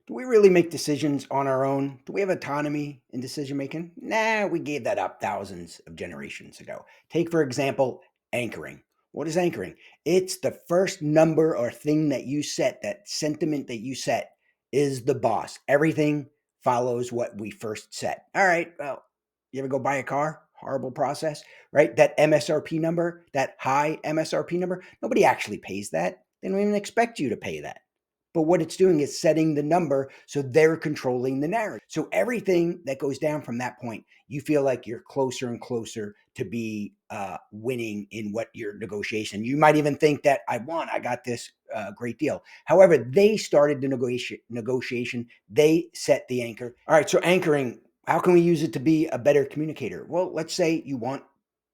Do we really make decisions on our own? Do we have autonomy in decision making? Nah, we gave that up thousands of generations ago. Take, for example, anchoring. What is anchoring? It's the first number or thing that you set, that sentiment that you set is the boss. Everything follows what we first set. All right, well, you ever go buy a car? Horrible process, right? That MSRP number, that high MSRP number, nobody actually pays that. They don't even expect you to pay that. But what it's doing is setting the number so they're controlling the narrative. So everything that goes down from that point, you feel like you're closer and closer to be winning in what your negotiation. You might even think that I won, I got this great deal. However, they started the negotiation, they set the anchor. All right, so anchoring, how can we use it to be a better communicator? Well, let's say you want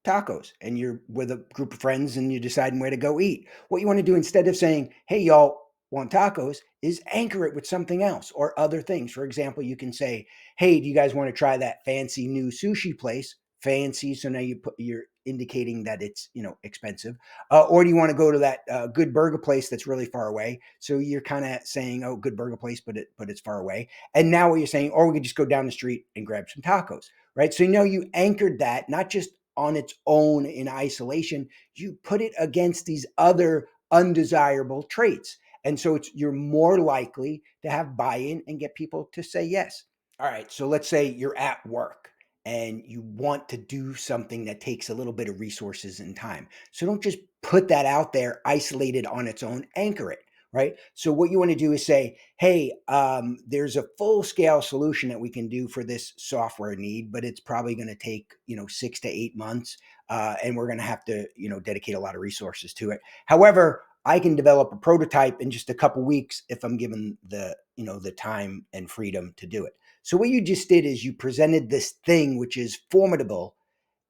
tacos and you're with a group of friends and you're deciding where to go eat. What you want to do instead of saying, hey, y'all want tacos, is anchor it with something else or other things. For example, you can say, hey, do you guys want to try that fancy new sushi place? Fancy. So now you're indicating that it's, expensive. Or do you want to go to that good burger place that's really far away? So you're kind of saying, oh, good burger place, but it's far away. And now what you're saying, or we could just go down the street and grab some tacos, right? So you anchored that not just on its own in isolation, you put it against these other undesirable traits. And so you're more likely to have buy-in and get people to say yes. All right, so let's say you're at work and you want to do something that takes a little bit of resources and time. So don't just put that out there isolated on its own, anchor it, right? So what you want to do is say, hey, there's a full scale solution that we can do for this software need, but it's probably going to take, 6 to 8 months. And we're going to have to, dedicate a lot of resources to it. However, I can develop a prototype in just a couple weeks if I'm given the time and freedom to do it. So what you just did is you presented this thing which is formidable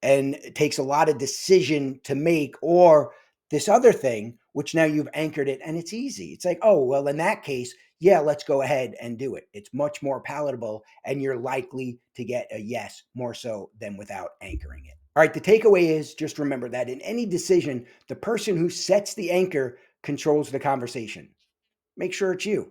and it takes a lot of decision to make, or this other thing which now you've anchored it and it's easy. It's like, oh, well, in that case, yeah, let's go ahead and do it. It's much more palatable and you're likely to get a yes more so than without anchoring it. All right, the takeaway is just remember that in any decision, the person who sets the anchor controls the conversation. Make sure it's you.